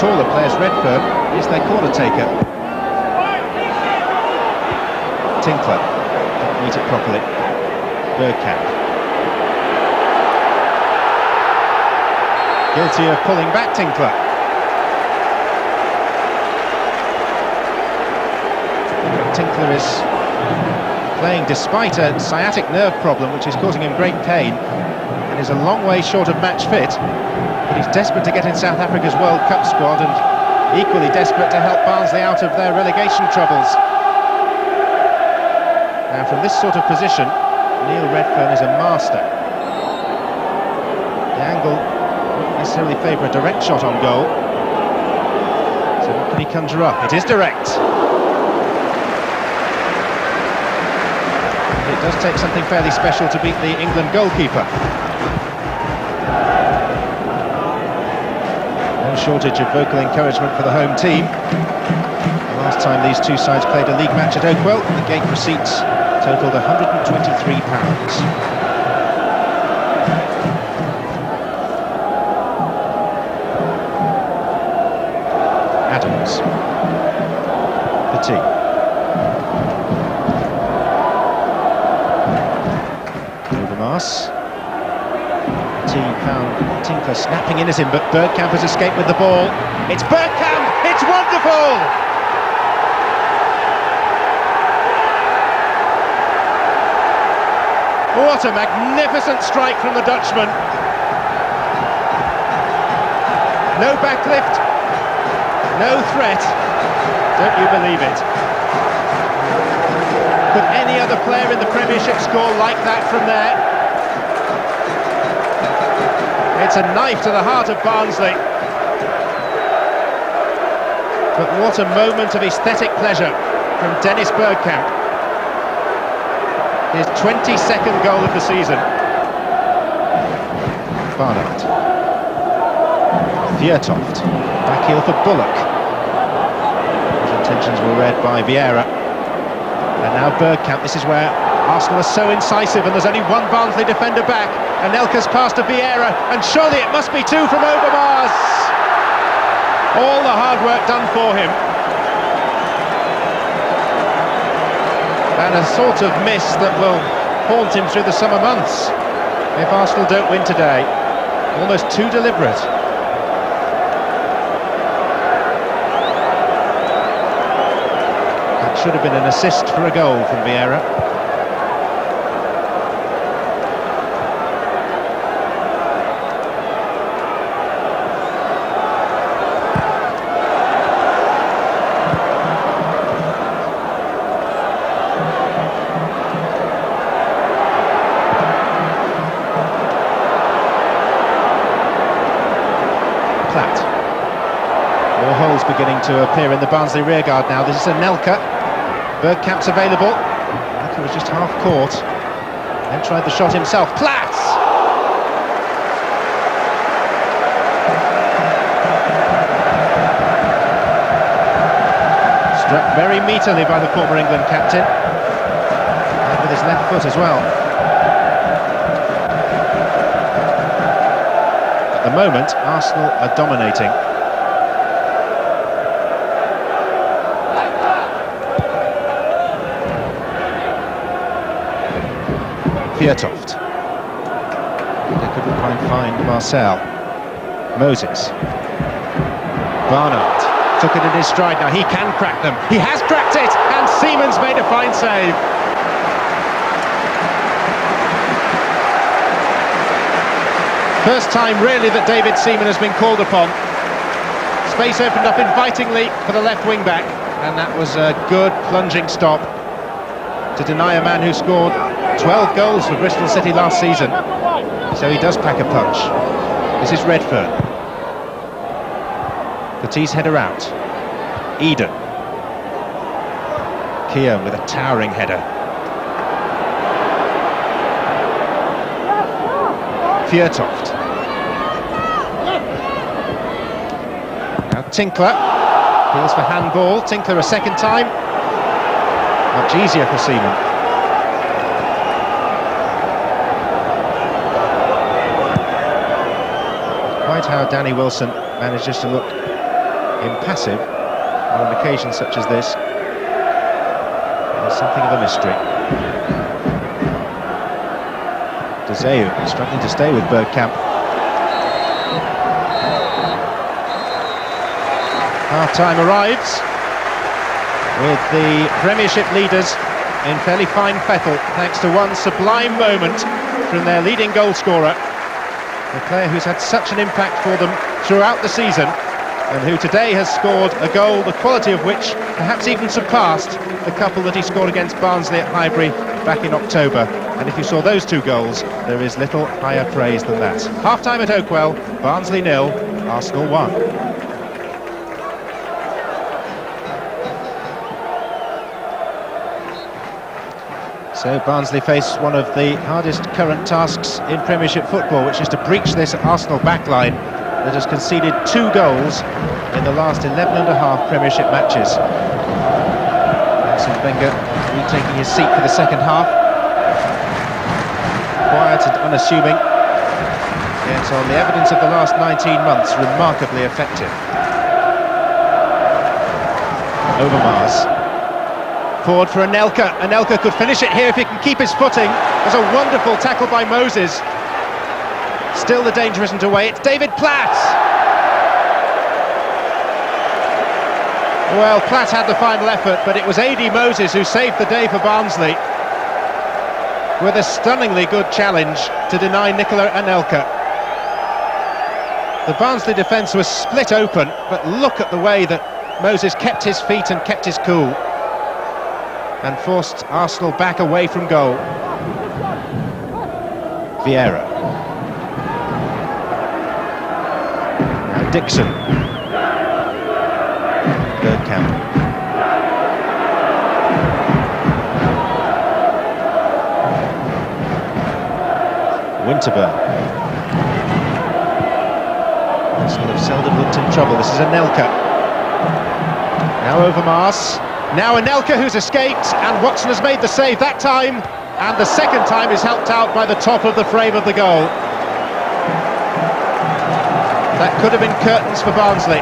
taller players, Redfern is their corner taker. Tinkler didn't meet it properly. Bergkamp. Guilty of pulling back, Tinkler. Tinkler is playing despite a sciatic nerve problem which is causing him great pain and is a long way short of match fit, but he's desperate to get in South Africa's World Cup squad and equally desperate to help Barnsley out of their relegation troubles. Now from this sort of position, Neil Redfern is a master. The angle wouldn't necessarily favour a direct shot on goal, so what can he conjure up? It is direct. It does take something fairly special to beat the England goalkeeper. No shortage of vocal encouragement for the home team. The last time these two sides played a league match at Oakwell, the gate receipts totalled £123. Adams. Petit. Overmars. Petit found Tinkler snapping in at him, but Bergkamp has escaped with the ball. It's Bergkamp! It's wonderful! What a magnificent strike from the Dutchman. No backlift, no threat. Don't you believe it? Could any other player in the Premiership score like that from there? It's a knife to the heart of Barnsley. But what a moment of aesthetic pleasure from Dennis Bergkamp. His 22nd goal of the season. Barnard. Fjørtoft. Back heel for Bullock. His intentions were read by Vieira. And now Bergkamp. This is where Arsenal are so incisive, and there's only one Barnsley defender back. Anelka's pass to Vieira, and surely it must be two from Overmars. All the hard work done for him. And a sort of miss that will haunt him through the summer months if Arsenal don't win today. Almost too deliberate. That should have been an assist for a goal from Vieira. Platt. More holes beginning to appear in the Barnsley rearguard now. This is Anelka. Bergkamp's available. Anelka was just half caught. Then tried the shot himself. Platt! Struck very meaterly by the former England captain. And with his left foot as well. At the moment, Arsenal are dominating. Fjørtoft. They couldn't quite find Marcel. Moses. Barnard took it in his stride. Now he can crack them. He has cracked it, and Seaman's made a fine save. First time really that David Seaman has been called upon. Space opened up invitingly for the left wing back, and that was a good plunging stop to deny a man who scored 12 goals for Bristol City last season. So he does pack a punch. This is Redfern. Petit's header out. Eden. Keown with a towering header. Fjørtoft. Now Tinkler. Feels for handball. Tinkler a second time. Much easier for Seaman. Quite how Danny Wilson manages to look impassive on an occasion such as this. There's something of a mystery. De Zeu struggling to stay with Bergkamp. Half-time arrives with the Premiership leaders in fairly fine fettle, thanks to one sublime moment from their leading goal scorer, the player who's had such an impact for them throughout the season, and who today has scored a goal, the quality of which perhaps even surpassed the couple that he scored against Barnsley at Highbury back in October. And if you saw those two goals, there is little higher praise than that. Half-time at Oakwell, Barnsley 0, Arsenal 1. So Barnsley face one of the hardest current tasks in Premiership football, which is to breach this Arsenal backline that has conceded 2 goals in the last 11 and a half Premiership matches. Arsene Wenger retaking his seat for the second half. Quiet and unassuming, yet on the evidence of the last 19 months, remarkably effective. Overmars. Forward for Anelka. Anelka could finish it here if he can keep his footing. There's a wonderful tackle by Moses. Still the danger isn't away. It's David Platt. Well, Platt had the final effort, but it was Adi Moses who saved the day for Barnsley with a stunningly good challenge to deny Nicola Anelka. The Barnsley defence was split open, but look at the way that Moses kept his feet and kept his cool and forced Arsenal back away from goal. Vieira. Now Dixon. Bergkamp. Winterburn. Arsenal have seldom looked in trouble. This is Anelka. Now Overmars. Now Anelka, who's escaped, and Watson has made the save that time, and the second time is helped out by the top of the frame of the goal. That could have been curtains for Barnsley.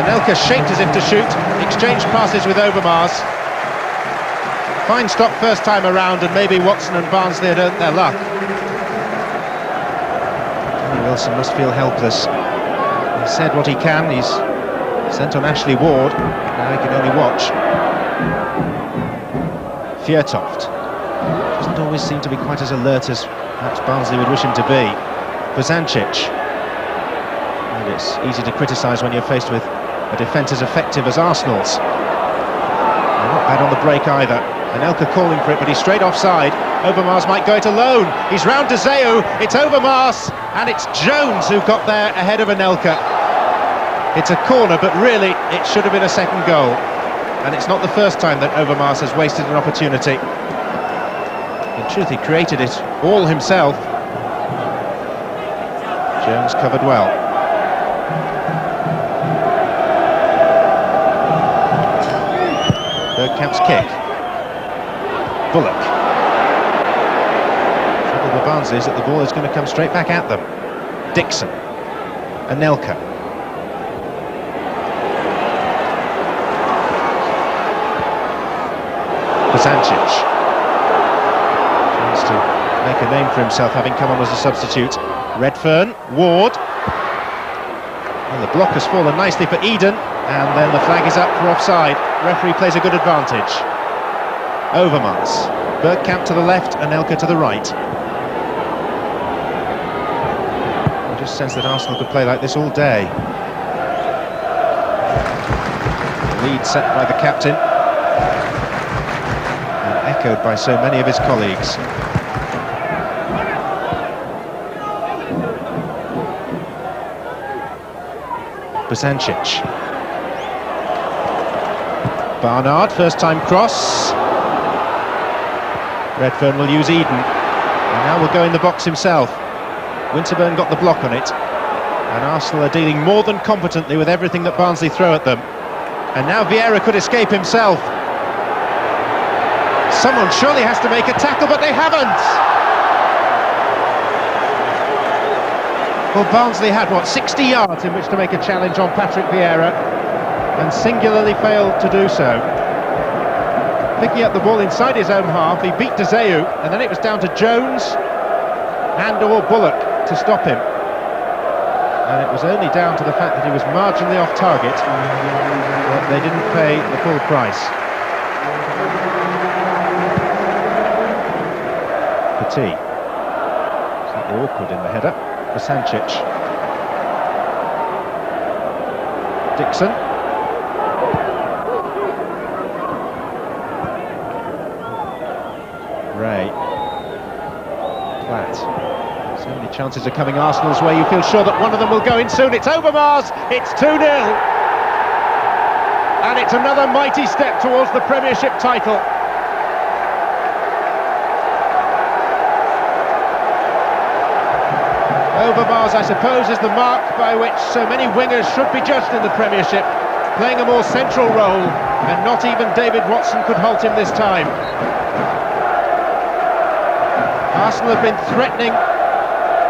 Anelka shaped as if to shoot, exchanged passes with Overmars. Fine stop first time around, and maybe Watson and Barnsley had earned their luck. Danny Wilson must feel helpless. He said what he can. He's sent on Ashley Ward, now he can only watch. Fjørtoft doesn't always seem to be quite as alert as perhaps Barnsley would wish him to be. Bozancic. And it's easy to criticise when you're faced with a defence as effective as Arsenal's. They're not bad on the break either. Anelka calling for it, but he's straight offside. Overmars might go it alone. He's round De Zeu, it's Overmars, and it's Jones who got there ahead of Anelka. It's a corner, but really it should have been a second goal. And it's not the first time that Overmars has wasted an opportunity. In truth, he created it all himself. Jones covered well. Bergkamp's kick. Bullock. The trouble with Barnsley is that the ball is going to come straight back at them. Dixon. Anelka. Bozancic tries to make a name for himself, having come on as a substitute. Redfern, Ward. Well, the block has fallen nicely for Eden, and then the flag is up for offside. Referee plays a good advantage. Overmars. Bergkamp to the left, Anelka to the right. I just sense that Arsenal could play like this all day. The lead set by the captain, echoed by so many of his colleagues. Bozancic. Barnard, first time cross. Redfern will use Eden, and now will go in the box himself. Winterburn got the block on it, and Arsenal are dealing more than competently with everything that Barnsley throw at them. And now Vieira could escape himself. Someone surely has to make a tackle, but they haven't! Well, Barnsley had, 60 yards in which to make a challenge on Patrick Vieira, and singularly failed to do so. Picking up the ball inside his own half, he beat De Zeu, and then it was down to Jones and/or Bullock to stop him. And it was only down to the fact that he was marginally off target that they didn't pay the full price. Petit. Slightly awkward in the header for Sancic. Dixon. Ray. Platt. So many chances are coming Arsenal's way, you feel sure that one of them will go in soon. It's Overmars, it's 2-0. And it's another mighty step towards the Premiership title. Overmars, I suppose, is the mark by which so many wingers should be judged in the Premiership, playing a more central role, and not even David Watson could halt him this time. Arsenal have been threatening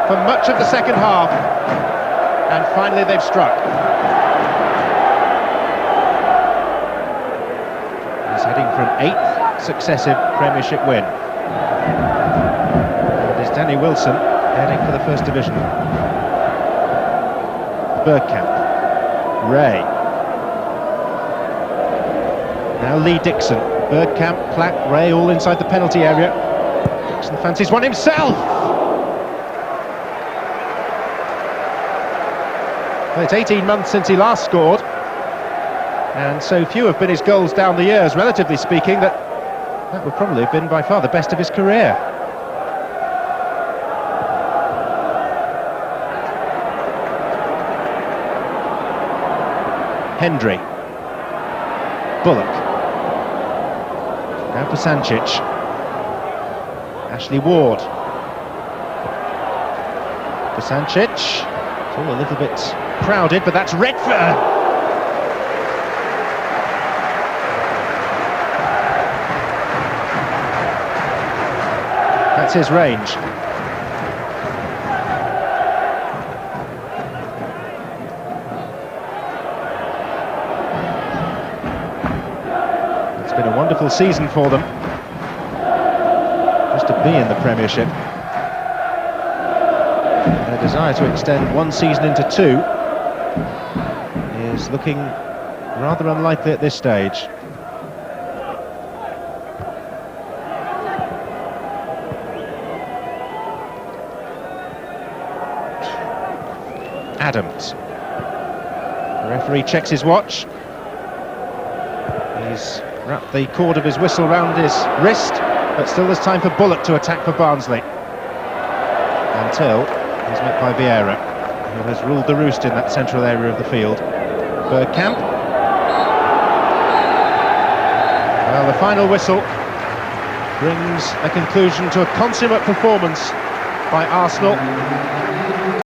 for much of the second half, and finally they've struck. He's heading for an 8th successive Premiership win. And it's Danny Wilson heading for the First Division. Bergkamp. Ray. Now Lee Dixon. Bergkamp, Platt, Ray all inside the penalty area. Dixon fancies one himself! Well, it's 18 months since he last scored, and so few have been his goals down the years, relatively speaking, that would probably have been by far the best of his career. Hendry. Bullock. Now for Sancic. Ashley Ward. For Sancic. It's all a little bit crowded, but that's Redfern. That's his range. It's been a wonderful season for them. Just to be in the Premiership. Their desire to extend one season into 2 is looking rather unlikely at this stage. Adams. The referee checks his watch. He's wrapped the cord of his whistle round his wrist, but still there's time for Bullock to attack for Barnsley. Until he's met by Vieira, who has ruled the roost in that central area of the field. Bergkamp. Well, the final whistle brings a conclusion to a consummate performance by Arsenal.